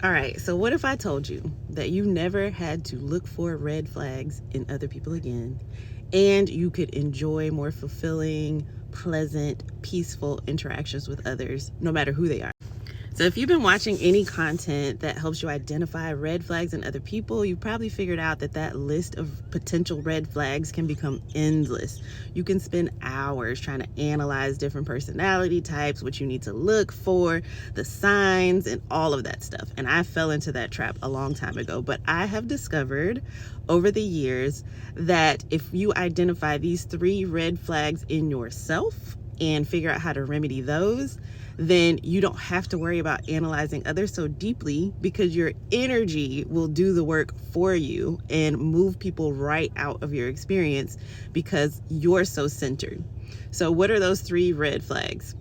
All right, so what if I told you that you never had to look for red flags in other people again, and you could enjoy more fulfilling, pleasant, peaceful interactions with others, no matter who they are? So if you've been watching any content that helps you identify red flags in other people, you've probably figured out that that list of potential red flags can become endless. You can spend hours trying to analyze different personality types, what you need to look for, the signs, and all of that stuff. And I fell into that trap a long time ago, but I have discovered over the years that if you identify these 3 red flags in yourself and figure out how to remedy those, then you don't have to worry about analyzing others so deeply, because your energy will do the work for you and move people right out of your experience because you're so centered. So what are those 3 red flags?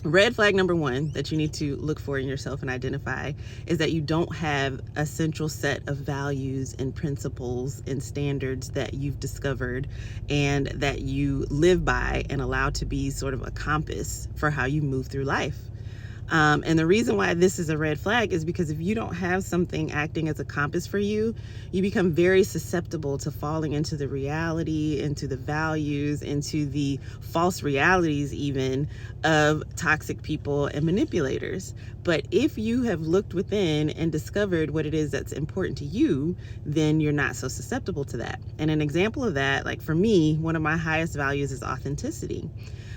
Red flag number 1 that you need to look for in yourself and identify is that you don't have a central set of values and principles and standards that you've discovered and that you live by and allow to be sort of a compass for how you move through life. And the reason why this is a red flag is because if you don't have something acting as a compass for you, you become very susceptible to falling into the reality, into the values, into the false realities even of toxic people and manipulators. But if you have looked within and discovered what it is that's important to you, then you're not so susceptible to that. And an example of that, like for me, one of my highest values is authenticity.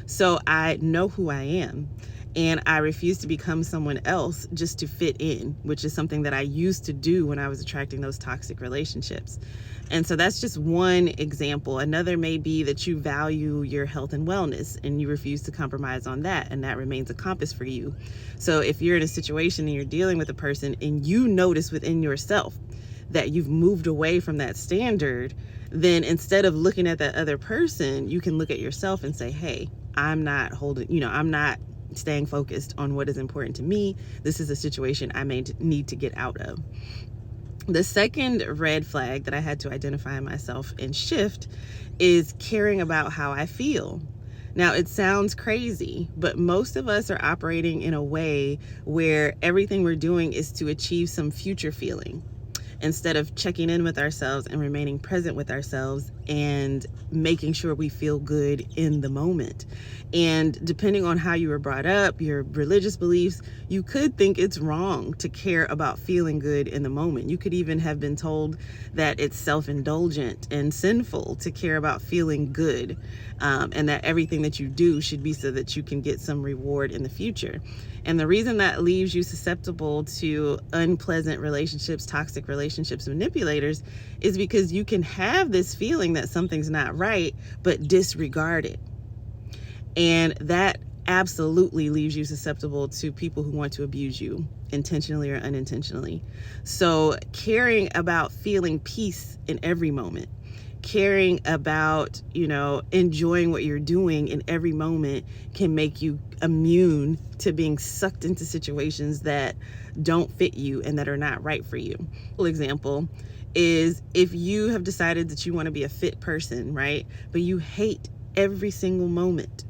So I know who I am. And I refuse to become someone else just to fit in, which is something that I used to do when I was attracting those toxic relationships. And so that's just one example. Another may be that you value your health and wellness and you refuse to compromise on that, and that remains a compass for you. So if you're in a situation and you're dealing with a person and you notice within yourself that you've moved away from that standard, then instead of looking at that other person, you can look at yourself and say, hey, I'm not staying focused on what is important to me. This is a situation I may need to get out of. The second red flag that I had to identify myself and shift is caring about how I feel. Now, it sounds crazy, but most of us are operating in a way where everything we're doing is to achieve some future feeling, instead of checking in with ourselves and remaining present with ourselves and making sure we feel good in the moment. And depending on how you were brought up, your religious beliefs, you could think it's wrong to care about feeling good in the moment. You could even have been told that it's self-indulgent and sinful to care about feeling good, and that everything that you do should be so that you can get some reward in the future. And the reason that leaves you susceptible to unpleasant relationships, toxic relationships, manipulators, is because you can have this feeling that something's not right, but disregard it. And that absolutely leaves you susceptible to people who want to abuse you, intentionally or unintentionally. So caring about feeling peace in every moment, caring about, enjoying what you're doing in every moment can make you immune to being sucked into situations that don't fit you and that are not right for you. For example, is if you have decided that you want to be a fit person, right? But you hate every single moment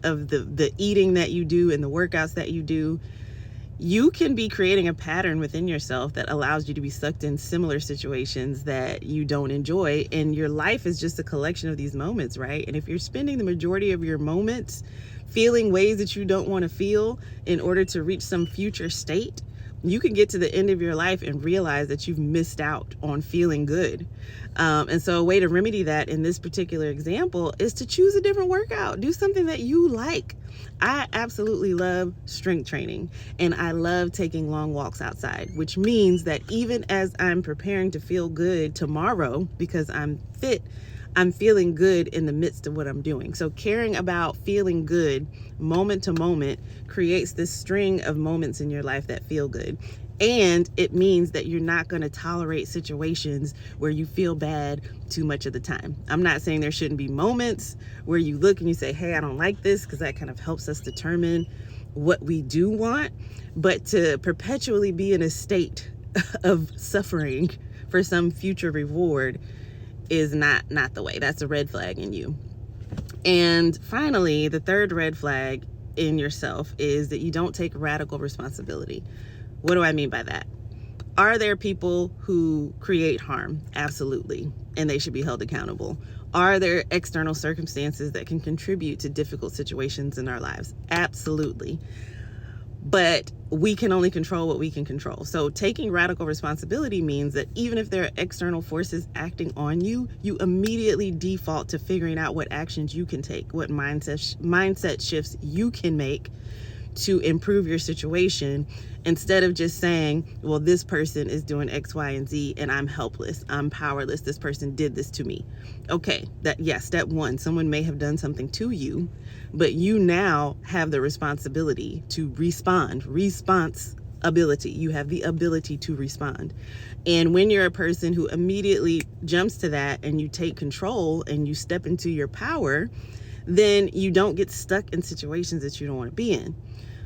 of the eating that you do and the workouts that you do, you can be creating a pattern within yourself that allows you to be sucked in similar situations that you don't enjoy. And your life is just a collection of these moments, right? And if you're spending the majority of your moments feeling ways that you don't want to feel in order to reach some future state, you can get to the end of your life and realize that you've missed out on feeling good. And so a way to remedy that in this particular example is to choose a different workout. Do something that you like. I absolutely love strength training, and I love taking long walks outside, which means that even as I'm preparing to feel good tomorrow because I'm fit, I'm feeling good in the midst of what I'm doing. So caring about feeling good moment to moment creates this string of moments in your life that feel good. And it means that you're not going to tolerate situations where you feel bad too much of the time. I'm not saying there shouldn't be moments where you look and you say, hey, I don't like this, because that kind of helps us determine what we do want. But to perpetually be in a state of suffering for some future reward is not the way. That's a red flag in you. And finally, the third red flag in yourself is that you don't take radical responsibility. What do I mean by that? Are there people who create harm? Absolutely. And they should be held accountable. Are there external circumstances that can contribute to difficult situations in our lives? Absolutely. But we can only control what we can control. So taking radical responsibility means that even if there are external forces acting on you, you immediately default to figuring out what actions you can take, what mindset shifts you can make to improve your situation, instead of just saying, well, this person is doing X, Y, and Z and I'm helpless, I'm powerless, this person did this to me. Okay, step one, someone may have done something to you, but you now have the responsibility to respond. Response ability. You have the ability to respond. And when you're a person who immediately jumps to that and you take control and you step into your power, then you don't get stuck in situations that you don't want to be in.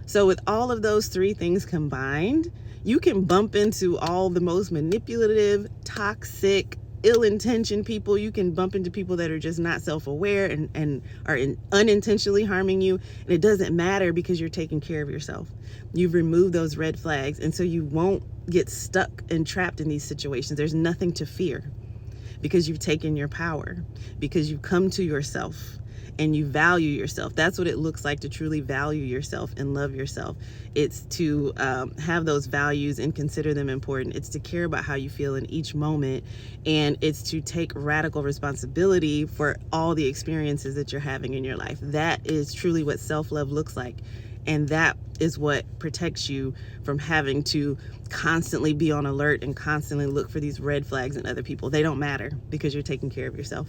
So with all of those three things combined, you can bump into all the most manipulative, toxic, ill-intentioned people. You can bump into people that are just not self-aware and are unintentionally harming you. And it doesn't matter because you're taking care of yourself. You've removed those red flags. And so you won't get stuck and trapped in these situations. There's nothing to fear because you've taken your power, because you've come to yourself and you value yourself. That's what it looks like to truly value yourself and love yourself. It's to have those values and consider them important. It's to care about how you feel in each moment. And it's to take radical responsibility for all the experiences that you're having in your life. That is truly what self-love looks like. And that is what protects you from having to constantly be on alert and constantly look for these red flags in other people. They don't matter because you're taking care of yourself.